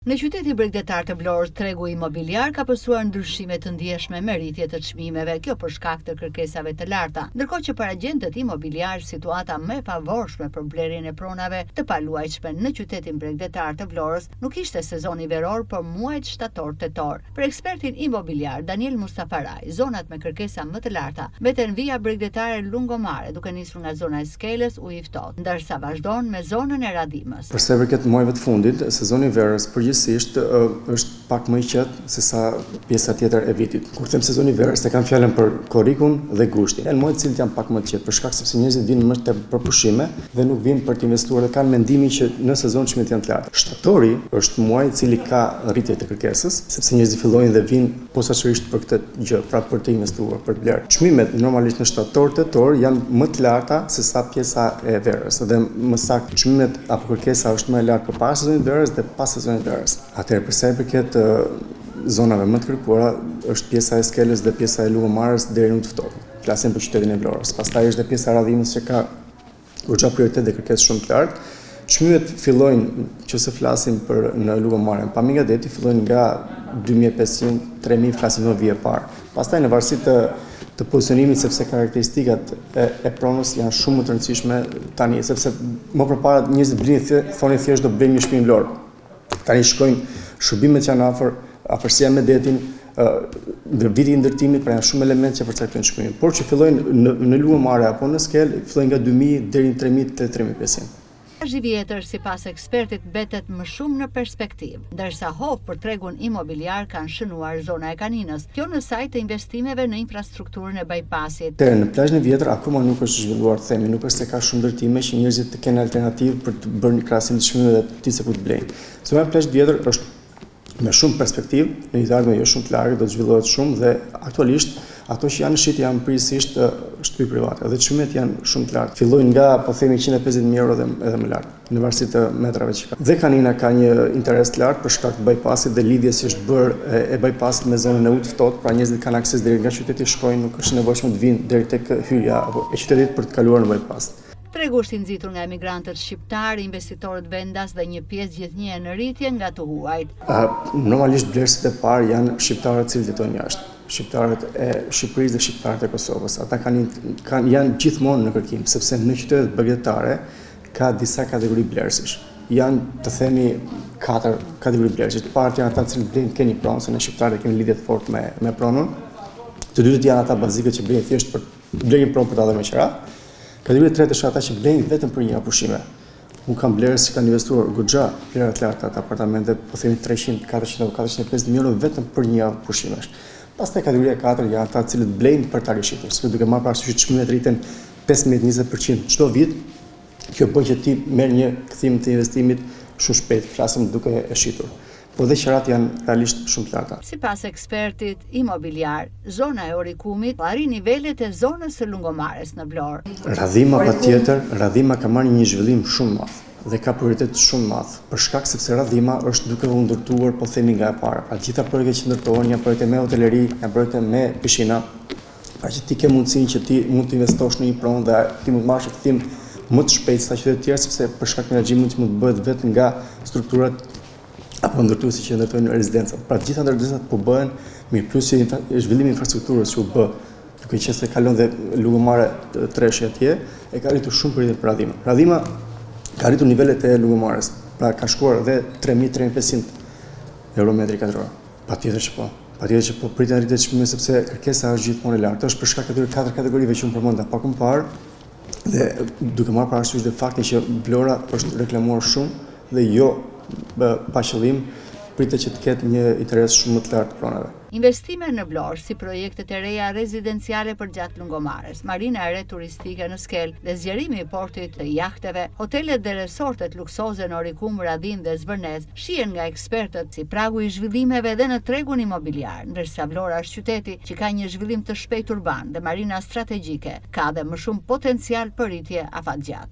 Në qytetin bregdetar të Vlorës, tregu imobiliar ka pësuar ndryshime të ndjeshme me rritje të çmimeve, kjo për shkak të kërkesave të larta, ndërkohë që për agentët imobiliar situata më e favorshme për blerjen e pronave të paluajtshme në qytetin bregdetar të Vlorës nuk ishte sezoni veror, por muajt shtator-tetor. Për ekspertin imobiliar Daniel Mustafaraj, zonat me kërkesa më të larta mbeten vija bregdetare lungomare, duke nisur nga zona e Skelës u i ftohtë, ndërsa vazhdon me zonën e Radimës. Për sa i përket muajve të fundit, sezoni verës është pak më i qetë se sa pjesa tjetër e vitit. Kur them sezoni verës, e kam fjalën për korrikun dhe gushtin. Janë muajt cilët janë pak më të qetë, për shkak sepse njerëzit vinë më tepër për pushime dhe nuk vinë për të investuar dhe kanë mendimin që në sezon çmimet janë të larta. Shtatori është muaji i cili ka rritje të kërkesës, sepse njerëzit fillojnë dhe vinë posaçërisht për këtë gjë, pra për të investuar, për të blerë. Çmimet normalisht në shtator-tetor janë më të larta se sa pjesa e verës, dhe më saktë çmimet apo kërkesa është më e lartë përpara sezonit verës dhe pas sezonit verës. Atëherë, për sa i përket zonave më të kërkuara, është pjesa e Skelës dhe pjesa e Lungomarës deri në të ftohtë. Flasim për qytetin e Vlorës. Pastaj është dhe pjesa e Radimës që ka goxha prioritet dhe kërkesë shumë të lartë. Çmimet fillojnë, nëse flasim për në Lungomarën, pamëngjadeti fillojnë nga 2500, 3000 flasim në vije parë. Pastaj në varësi të pozicionimit, sepse karakteristikat e pronës janë shumë më të rëndësishme tani, sepse më përpara njerëzit blinin thonë thjesht do blejmë një shtëpi në Vlorë. Tani shkojnë, shërbimet që janë afërsia me detin, viti i ndërtimit, pra janë shumë elementë që përcaktojnë çmimin. Por që fillojnë në Lungomare apo në Skelë, fillojnë nga 2000 deri në 3000 te 3500. Zhvi vjetër, sipas ekspertit, betet më shumë në perspektivë, ndërsa hovë për tregun imobiliar kanë shënuar zona e Kaninës, kjo në sajt të investimeve në infrastrukturën e bypassit. Në plazhin e vjetër akoma nuk është zhvilluar, themi, nuk është se ka shumë ndërtime që njerëzit të kenë alternativë për të bërë një krahasim të çmimeve dhe të se ku të blejnë. Zona e plazhit vjetër është me shumë perspektivë, në një ardhmë jo shumë të largët, do të zhvillohet shumë dhe aktualisht ato që janë në shit janë përgjithsisht shtëpi private dhe çmimet janë shumë të larta. Fillojnë nga po themi 150.000 euro dhe edhe më lart, në varësi të metrave që ka. Dhe Kanina ka një interes të lartë për shkak të bypassit dhe lidhjes që është bërë e bypassit me zonën e të ftohtë, pra njerëzit kanë akses deri nga qyteti shkojnë, nuk është nevojshme të vinë deri tek hyrja apo e qytetit për të kaluar në bypass. Tregu është i nxitur nga emigrantët shqiptar, investitorët vendas dhe një pjesë gjithnjë në rritje nga të huajt. Normalisht blerësit e parë janë shqiptarët që jetojnë jashtë. Shqiptarët e Shqipërisë dhe shqiptarët e Kosovës. Ata janë gjithmonë në kërkim, sepse në qytetet bregdetare ka disa kategori blerësish. Janë, të themi, 4 kategori blerësish. Të parët janë ata që blejnë keni pronë, se në shqiptarët kemi lidhje të fortë me pronën. Të dytët janë ata bazikët që blejnë thjesht për blejnë pronë për ta dhënë me qira. Kategoria e tretë është ata që blejnë vetëm për një pushime. Unë kam blerës që kanë investuar goxha vlera të larta të apartamente, po themi 300, 400 apo 450 milionë vetëm për një pushimesh. Pastaj kategoria 4 janë ata që blejnë për ta rishitur, sepse duke marrë parasysh që çmimet rriten 15-20% çdo vit, kjo bën që ti merr një kthim të investimit shumë shpejt, flasim duke e shitur. Po dhe qërat janë realisht shumë të larta. Sipas ekspertit imobiliar, zona e Orikumit arri nivelet e zonës së Lungomares në Vlorë. Radhima ka marrë një zhvillim shumë madh dhe ka prioritet shumë madh, për shkak sepse Radhima është duke u ndërtuar, po themi nga e para. Pra gjitha projektet që ndërtohen janë projekte me hoteleri, janë projekte me pishina, pra që ti ke mundësinë që ti mund të investosh në një pronë dhe ti mund të marrësh kthim më të shpejt sa qytetet të tjera, sepse për shkak të menaxhimit mund të bëhet vetëm nga strukturat apo ndërtuesi që ndërtojnë rezidencat. Pra gjitha rezidencat po bëhen mirë, plus që zhvillimi i infrastrukturës që u bë, duke qenë se kalon dhe Lungomare treshi atje, e ka arritur shumë prioritet për Radhima. Radhima ka arritur nivelet e Lungomares, pra ka shkuar dhe 3.500 euro metri katror. Patjetër që po pritet rritje çmime sepse kërkesa është gjithmonë e lartë. Është për shkak të 4 kategorive që unë përmenda pak më parë dhe duke marrë parasysh dhe faktin që Vlora është reklamuar shumë dhe jo pa qëllim, pritet që të ketë një interes shumë më të lartë pronave. Investime në Vlorë si projektet e reja rezidenciale për gjatë Lungomares, marina e re turistike në Skelë dhe zgjerimi i portit të jahteve, hotelet dhe resortet luksoze në Orikum, Radhin dhe Zvërnez shihen nga ekspertët si pragu i zhvillimeve dhe në tregun imobiliar, ndërsa Vlora është qyteti që ka një zhvillim të shpejt urban dhe marina strategjike, ka dhe më shumë potencial për rritje afatgjatë.